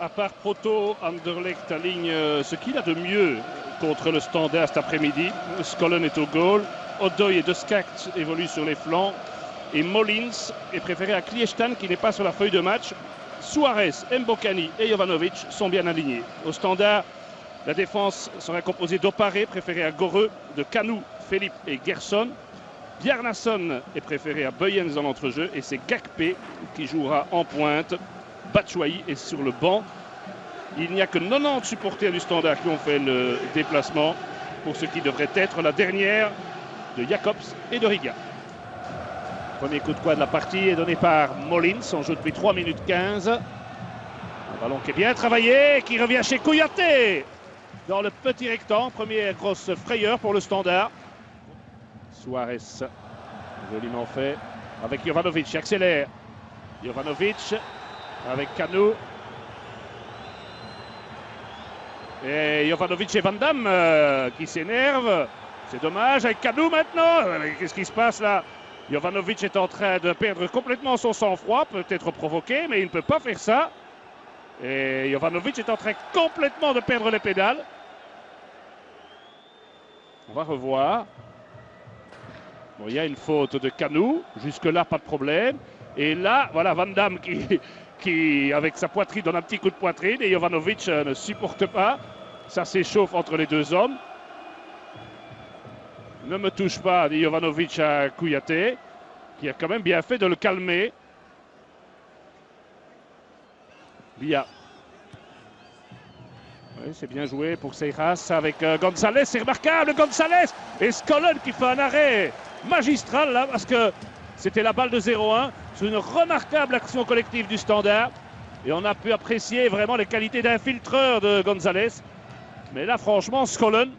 À part Proto, Anderlecht aligne ce qu'il a de mieux contre le Standard cet après-midi. Skollen est au goal, Odoi et De Skacht évoluent sur les flancs et Molins est préféré à Kliestan qui n'est pas sur la feuille de match. Suarez, Mbokani et Jovanovic sont bien alignés. Au Standard, la défense sera composée d'Opare, préféré à Goreux, de Kanou, Philippe et Gerson. Bjarnason est préféré à Buyens dans l'entrejeu et c'est Gakpe qui jouera en pointe. Batshuayi est sur le banc. Il n'y a que 90 supporters du Standard qui ont fait le déplacement pour ce qui devrait être la dernière de Jacobs et de Riga. Premier coup de poing de la partie est donné par Molins. On joue depuis 3 minutes 15. Un ballon qui est bien travaillé, qui revient chez Kouyaté dans le petit rectangle. Première grosse frayeur pour le Standard. Suarez, joliment fait, avec Jovanovic qui accélère. Jovanovic avec Kanou. Et Jovanovic et Van Damme qui s'énervent. C'est dommage avec Kanou maintenant. Qu'est-ce qui se passe là? Jovanovic est en train de perdre complètement son sang-froid, peut-être provoqué, mais il ne peut pas faire ça. Et Jovanovic est en train complètement de perdre les pédales. On va revoir. Bon, il y a une faute de Kanou, jusque-là pas de problème. Et là, voilà Van Damme qui avec sa poitrine, donne un petit coup de poitrine et Jovanovic ne supporte pas. Ça s'échauffe entre les deux hommes. Ne me touche pas, dit Jovanovic à Kouyaté, qui a quand même bien fait de le calmer. Bia. Oui, c'est bien joué pour Seiras avec Gonzalez, c'est remarquable, Gonzalez et Skollen qui fait un arrêt magistral là parce que c'était la balle de 0-1. C'est une remarquable action collective du Standard et on a pu apprécier vraiment les qualités d'infiltreur de Gonzalez. Mais là franchement Skollen,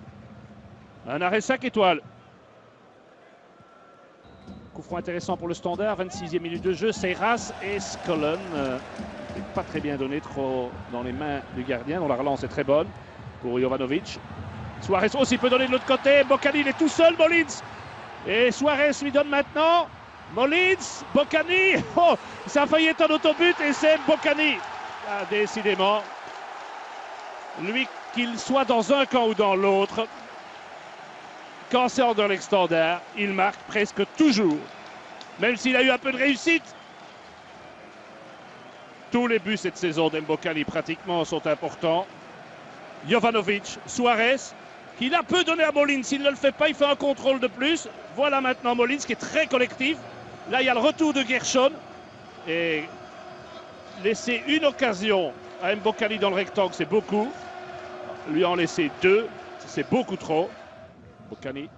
un arrêt 5 étoiles. Coup franc intéressant pour le Standard, 26e minute de jeu, Seiras et Skollen. Pas très bien donné, trop dans les mains du gardien, dont la relance est très bonne pour Jovanovic. Suarez aussi peut donner de l'autre côté. Mbokani, il est tout seul, Molins. Et Suarez lui donne maintenant. Molins, Mbokani. Oh, ça a failli être un autobut et c'est Mbokani. Ah, décidément, lui, qu'il soit dans un camp ou dans l'autre, quand c'est Anderlecht Standard, il marque presque toujours. Même s'il a eu un peu de réussite. Tous les buts cette saison d'Mbokani pratiquement sont importants. Jovanovic, Suarez, qui là peut donner à Molins. S'il ne le fait pas, il fait un contrôle de plus. Voilà maintenant Molins qui est très collectif. Là, il y a le retour de Gerson. Et laisser une occasion à Mbokani dans le rectangle, c'est beaucoup. Lui en laisser deux, c'est beaucoup trop. Mbokani.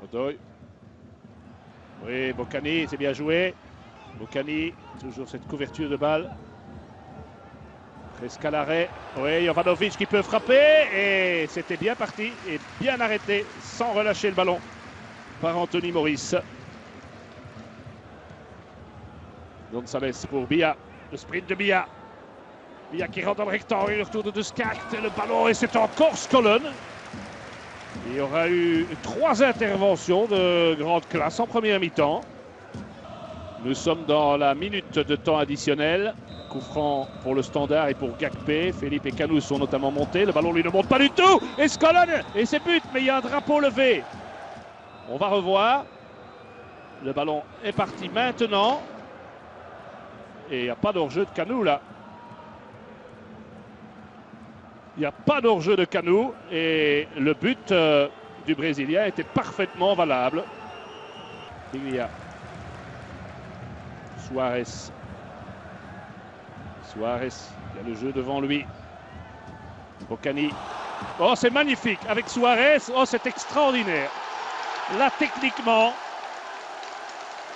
Odoi. Oui, Mbokani, c'est bien joué. Mbokani, toujours cette couverture de balle. Presque à l'arrêt. Oui, Jovanovic qui peut frapper. Et c'était bien parti et bien arrêté sans relâcher le ballon par Anthony Maurice. Gonzalez pour Bia. Le sprint de Bia. Bia qui rentre dans le rectangle. Le retour de De Skacht. Le ballon et c'est encore Skollen. Il y aura eu 3 interventions de grande classe en première mi-temps. Nous sommes dans la minute de temps additionnel. Coup franc pour le Standard et pour Gakpe. Philippe et Kanou sont notamment montés. Le ballon lui ne monte pas du tout. Et Skollen et c'est but, mais il y a un drapeau levé. On va revoir. Le ballon est parti maintenant. Et il n'y a pas d'hors-jeu de Kanou là. Il n'y a pas d'hors-jeu de Kanou. Et le but du Brésilien était parfaitement valable. Biglia. Suarez. Suarez, il y a le jeu devant lui. Mbokani. Oh, c'est magnifique avec Suarez. Oh, c'est extraordinaire. Là, techniquement,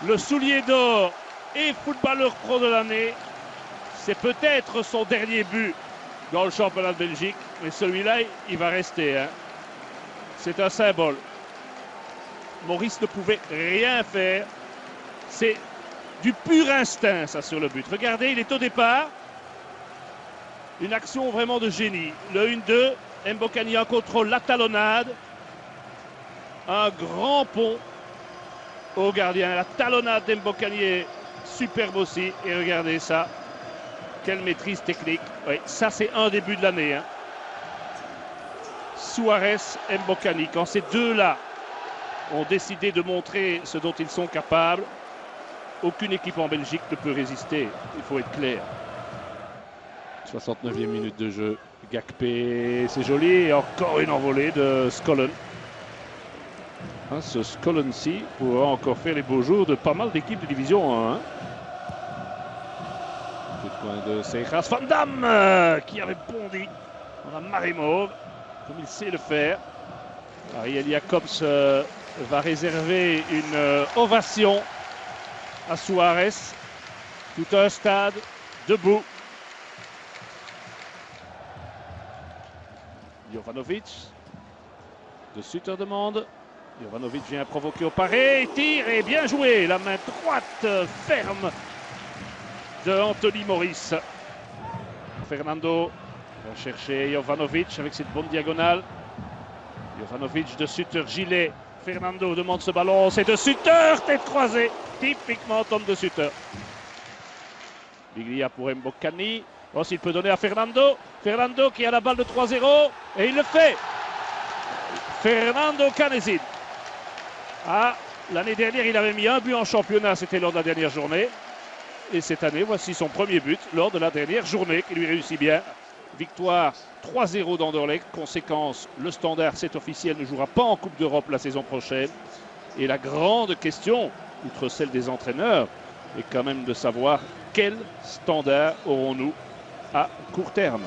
le soulier d'or et footballeur pro de l'année, c'est peut-être son dernier but dans le championnat de Belgique. Mais celui-là, il va rester. Hein. C'est un symbole. Maurice ne pouvait rien faire. C'est du pur instinct, ça, sur le but. Regardez, il est au départ. Une action vraiment de génie. Le 1-2, Mbokani en contrôle, la talonnade. Un grand pont au gardien. La talonnade d'Mbokani superbe aussi. Et regardez ça. Quelle maîtrise technique. Oui, ça c'est un début de l'année. Hein. Suarez et Mbokani, quand ces deux-là ont décidé de montrer ce dont ils sont capables, aucune équipe en Belgique ne peut résister. Il faut être clair. 69e minute de jeu. Gakpé, c'est joli. Et encore une envolée de Skollen. Hein, ce Skollen-ci pourra encore faire les beaux jours de pas mal d'équipes de division 1. Hein. Coup de coin de Seijas Van Damme qui avait bondi dans la marée mauve, comme il sait le faire. Ariel Jacobs va réserver une ovation à Suarez. Tout un stade debout. Jovanovic. De Sutter demande. Jovanovic vient provoquer au paré. Tire et bien joué. La main droite ferme de Anthony Maurice. Fernando va chercher Jovanovic avec cette bonne diagonale. Jovanovic de Sutter, gilet. Fernando demande ce ballon. C'est de Sutter, tête croisée. Typiquement Tom de Sutter. Biglia pour Mbokani. Bon, s'il peut donner à Fernando. Fernando qui a la balle de 3-0. Et il le fait. Fernando Canesin. Ah, l'année dernière, il avait mis un but en championnat. C'était lors de la dernière journée. Et cette année, voici son premier but lors de la dernière journée qui lui réussit bien. Victoire 3-0 d'Anderlecht. Conséquence, le Standard, c'est officiel, ne jouera pas en Coupe d'Europe la saison prochaine. Et la grande question, outre celle des entraîneurs, est quand même de savoir quel Standard aurons-nous à court terme.